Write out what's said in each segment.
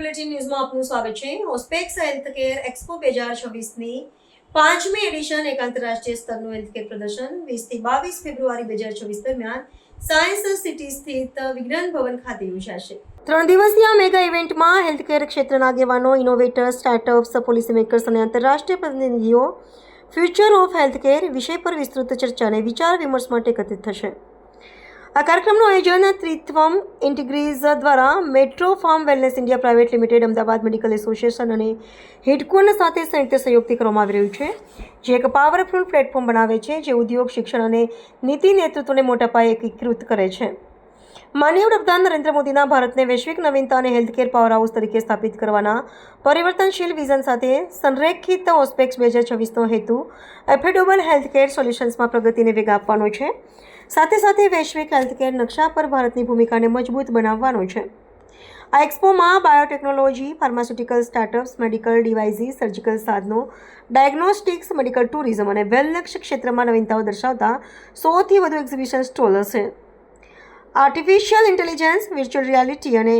Bulletin ન્યૂઝમાં આપનું સ્વાગત છે। હોસ્પેક્સ હેલ્થકેર એક્સપો 2026ની 5મી એડિશન એક આંતરરાષ્ટ્રીય સ્તરનું હેલ્થકેર પ્રદર્શન 20 થી 22 ફેબ્રુઆરી 2026 દરમિયાન સાયન્સ સિટી સ્થિત વિજ્ઞાન ભવન ખાતે યોજાશે। 3 દિવસીય આ મેગા ઇવેન્ટમાં હેલ્થકેર ક્ષેત્રના આગેવાનો, ઇનોવેટર્સ, સ્ટાર્ટઅપ્સ, પોલિસી મેકર્સ અને આંતરરાષ્ટ્રીય પ્રતિનિધિઓ ફ્યુચર ઓફ હેલ્થકેર વિષય પર વિસ્તૃત ચર્ચા અને વિચાર વિમર્શ માટે એકત્રિત થશે। આ કાર્યક્રમનું આયોજન ત્રિત્વમ ઇન્ટિગ્રીઝ દ્વારા metro farm wellness India private limited, Ahmedabad medical association અને હિડકોન સાથે સંયુક્ત સહયોગથી કરવામાં આવી રહ્યું છે, જે એક પાવરફુલ પ્લેટફોર્મ બનાવે છે જે ઉદ્યોગ, શિક્ષણ અને નીતિ નેતૃત્વને મોટા પાયે એકીકૃત કરે છે। માનનીય વડાપ્રધાન નરેન્દ્ર મોદીના ભારતને વૈશ્વિક નવીનતા અને હેલ્થકેર પાવર હાઉસ તરીકે સ્થાપિત કરવાના પરિવર્તનશીલ વિઝન સાથે સંરેખિત હોસ્પેક્સ 2026નો હેતુ એફોર્ડેબલ હેલ્થકેર સોલ્યુશન્સમાં પ્રગતિને વેગ આપવાનો છે, સાથે સાથે વૈશ્વિક હેલ્થકેર નકશા પર ભારતની ભૂમિકાને મજબૂત બનાવવાનો છે। આ એક્સપોમાં biotechnology, pharmaceutical startups, medical devices, surgical સાધનો, ડાયગ્નોસ્ટિક્સ, મેડિકલ ટુરિઝમ અને વેલનેસ ક્ષેત્રમાં નવીનતાઓ દર્શાવતા 100થી વધુ એક્ઝિબિશન સ્ટોલ હશે। આર્ટિફિશિયલ ઇન્ટેલિજન્સ, વર્ચ્યુઅલ રિયાલિટી અને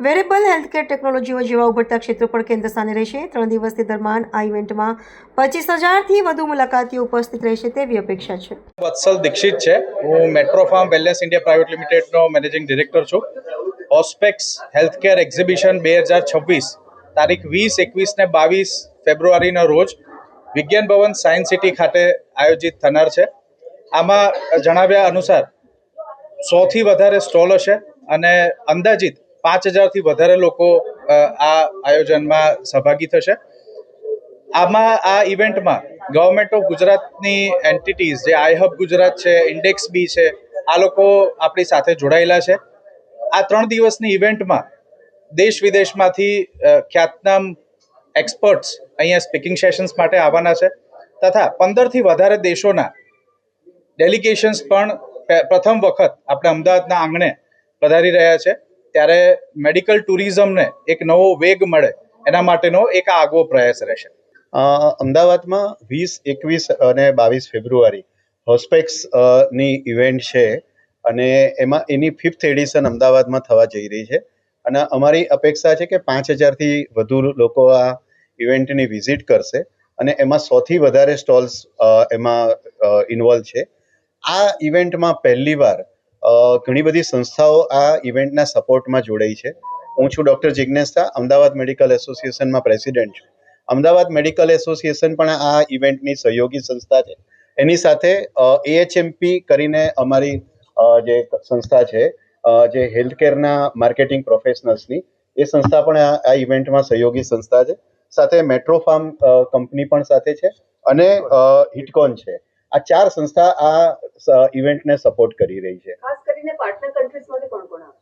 વેરેબલ હેલ્થકેર ટેકનોલોજીઓ જેવા ઉભરતા ક્ષેત્રો પર કેન્દ્ર સ્થાને રહેશે। 3 દિવસથી દરમિયાન આ ઇવેન્ટમાં 25,000થી વધુ મુલાકાતીઓ ઉપસ્થિત રહેશે તેવી અપેક્ષા છે। વત્સલ દીક્ષિત છે, હું metro farm wellness India private લિમિટેડનો મેનેજિંગ ડિરેક્ટર છું। હોસ્પેક્સ હેલ્થકેર એક્ઝિબિશન 2026 તારીખ 20, 21 ને 22 ફેબ્રુઆરીના રોજ વિજ્ઞાન ભવન સાયન્સ સિટી ખાતે આયોજિત થનાર છે। આમાં જણાવ્યા અનુસાર 100થી વધારે સ્ટોલ હશે અને અંદાજિત 5,000થી વધારે લોકો આ આયોજનમાં સહભાગી થશે। આમાં આ ઇવેન્ટમાં ગવર્મેન્ટ ઓફ ગુજરાતની એન્ટિટીઝ જે આઈહબ ગુજરાત છે, ઇન્ડેક્સ બી છે, આ લોકો આપણી સાથે જોડાયેલા છે। આ 3 દિવસની ઇવેન્ટમાં દેશ વિદેશમાંથી ખ્યાતનામ એક્સપર્ટ્સ અહીંયા સ્પીકિંગ સેશન્સ માટે આવવાના છે તથા 15થી વધારે દેશોના ડેલિગેશન્સ પણ પ્રથમ વખત આપણે અમદાવાદના આંગણે પધારી રહ્યા છે। ત્યારે મેડિકલ ટુરિઝમને એક નવો વેગ મળે એના માટેનો એક આગવો પ્રયાસ રહેશે। અમદાવાદમાં 20, 21 અને 22 ફેબ્રુઆરી હોસ્પેક્સ ની ઇવેન્ટ છે અને એમાં એની 5th એડિશન અમદાવાદમાં થવા જઈ રહી છે અને અમારી અપેક્ષા છે કે 5,000થી વધુ લોકો આ ઇવેન્ટની વિઝિટ કરશે અને એમાં 100થી વધારે સ્ટોલ્સ એમાં ઇન્વોલ્વ છે। આ ઇવેન્ટમાં પહેલીવાર ઘણી બધી સંસ્થાઓ આ ઇવેન્ટના સપોર્ટમાં જોડાઈ છે। હું છું ડૉક્ટર જિજ્ઞેશ શાહ, અમદાવાદ મેડિકલ એસોસિએશનમાં પ્રેસિડેન્ટ છું। અમદાવાદ મેડિકલ એસોસિએશન પણ આ ઇવેન્ટની સહયોગી સંસ્થા છે। એની સાથે AHMP કરીને અમારી જે સંસ્થા છે જે હેલ્થકેરના માર્કેટિંગ પ્રોફેશનલ્સની, એ સંસ્થા પણ આ ઇવેન્ટમાં સહયોગી સંસ્થા છે। સાથે મેટ્રો ફાર્મ કંપની પણ સાથે છે અને હિટકોન છે। આ 4 સંસ્થા આ ઇવેન્ટને સપોર્ટ કરી રહી છે। ખાસ કરીને પાર્ટનર કન્ટ્રીઝમાંથી કોણ આવશે?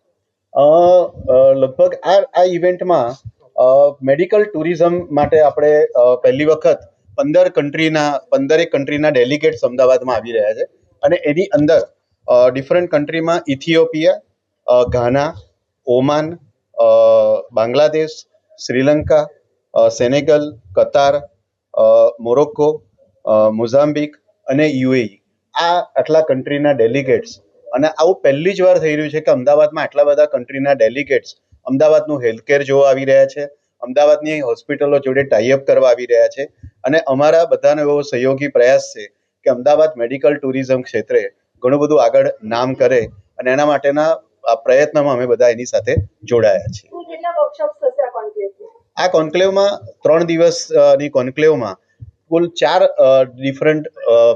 લગભગ આ ઇવેન્ટમાં મેડિકલ ટુરિઝમ માટે આપણે પહેલી વખત 15 કન્ટ્રીના ડેલિગેટ્સ અમદાવાદમાં આવી રહ્યા છે અને એની અંદર ડિફરન્ટ કન્ટ્રીમાં ઇથિયોપિયા, ઘાના, ઓમાન, બાંગ્લાદેશ, શ્રીલંકા, સેનેગલ, કતાર, મોરોક્કો, મોઝામ્બિક અને UAE, આ આટલા કન્ટ્રીના ડેલિગેટ્સ, અને આવું પહેલી જ વાર થઈ રહ્યું છે કે અમદાવાદમાં આટલા બધા કન્ટ્રીના ડેલિગેટ્સ અમદાવાદનું હેલ્થકેર જોવા આવી રહ્યા છે, અમદાવાદની હોસ્પિટલો જોડે ટાઈઅપ કરવા આવી રહ્યા છે અને અમારા બધાનો એવો સહયોગી પ્રયાસ છે કે અમદાવાદ મેડિકલ ટુરિઝમ ક્ષેત્રે ઘણું બધું આગળ નામ કરે અને એના માટેના આ પ્રયત્નમાં અમે બધા એની સાથે જોડાયા છીએ। આ કોન્ક્લેવમાં 3 દિવસની કોન્ક્લેવમાં કુલ 4 ડિફરન્ટ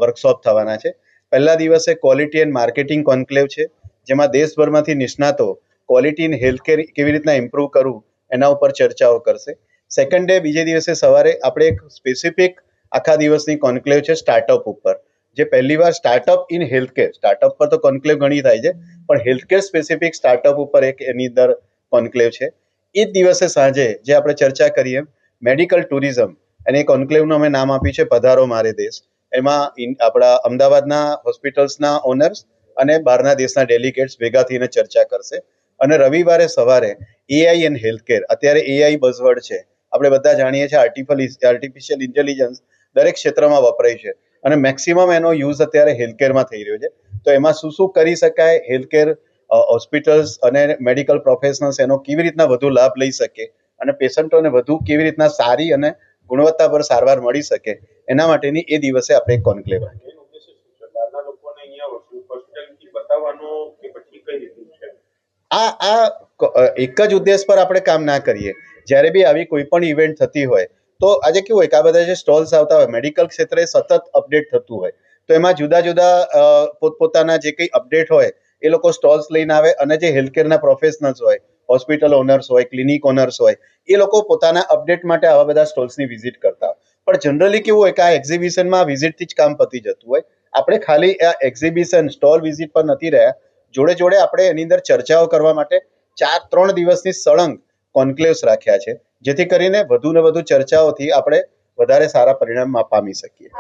વર્કશોપ થવાના છે। પહેલા દિવસે ક્વોલિટી એન્ડ માર્કેટિંગ કોન્ક્લેવ છે, જેમાં દેશભરમાંથી નિષ્ણાતો ક્વોલિટી ઇન હેલ્થકેર કેવી રીતના ઇમ્પ્રૂવ કરવું એના ઉપર ચર્ચાઓ કરશે। સેકન્ડ ડે, બીજે દિવસે સવારે આપણે એક સ્પેસિફિક આખા દિવસની કોન્ક્લેવ છે સ્ટાર્ટઅપ ઉપર, જે પહેલીવાર સ્ટાર્ટઅપ ઇન હેલ્થકેર, સ્ટાર્ટઅપ પર તો કોન્ક્લેવ ઘણી થાય છે પણ હેલ્થકેર સ્પેસિફિક સ્ટાર્ટઅપ ઉપર એક એની અંદર કોન્ક્લેવ છે। એ જ દિવસે સાંજે જે આપણે ચર્ચા કરીએ મેડિકલ ટુરિઝમ, અને કોન્ક્લેવનું અમે નામ આપ્યું છે પધારો મારે દેશ। એમાં આપણા અમદાવાદના હોસ્પિટલ્સના ઓનર્સ અને બહારના દેશના ડેલિગેટ્સ ભેગા થઈને ચર્ચા કરશે અને રવિવારે સવારે AI એન્ડ હેલ્થકેર, અત્યારે AI બઝવર્ડ છે, આપણે બધા જાણીએ છીએ આર્ટિફિશિયલ ઇન્ટેલિજન્સ દરેક ક્ષેત્રમાં વપરાય છે અને મેક્સિમમ એનો યુઝ અત્યારે હેલ્થકેરમાં થઈ રહ્યો છે। તો એમાં શું શું કરી શકાય, હેલ્થકેર હોસ્પિટલ્સ અને મેડિકલ પ્રોફેશનલ્સ એનો કેવી રીતના વધુ લાભ લઈ શકે અને પેશન્ટોને વધુ કેવી રીતના સારી અને ગુણવત્તાભર સારવાર મળી શકે એના માટેની એ દિવસે આપણે એક કોન્ક્લેવ રાખીએ. એક જ ઉદ્દેશ પર આપણે કામ ના કરીએ. જ્યારે બી આવી કોઈ પણ ઇવેન્ટ થતી હોય તો આજે કેવું હોય કે આ બધા જે સ્ટોલ્સ આવતા હોય મેડિકલ ક્ષેત્રે સતત અપડેટ થતું હોય તો એમાં જુદા જુદા પોતપોતાના જે કંઈ અપડેટ હોય એ લોકો સ્ટોલ્સ લઈને આવે અને જે હેલ્થકેરના પ્રોફેશનલ્સ હોય, હોસ્પિટલ ઓનર્સ હોય, ક્લિનિક ઓનર્સ હોય, એ લોકો પોતાના અપડેટ માટે આવા બધા સ્ટોલ્સની વિઝિટ કરતા હોય. પણ જનરલી કેવું હોય કે આ એક્ઝિબિશનમાં વિઝિટથી જ કામ પતી જતું હોય. આપણે ખાલી આ એક્ઝિબિશન સ્ટોલ વિઝિટ પર નથી રહ્યા, જોડે જોડે આપણે એની અંદર ચર્ચાઓ કરવા માટે 3 દિવસની સળંગ કોન્ક્લેવ્સ રાખ્યા છે, જેથી કરીને વધુ ને વધુ ચર્ચાઓથી આપણે વધારે સારા પરિણામ પામી શકીએ.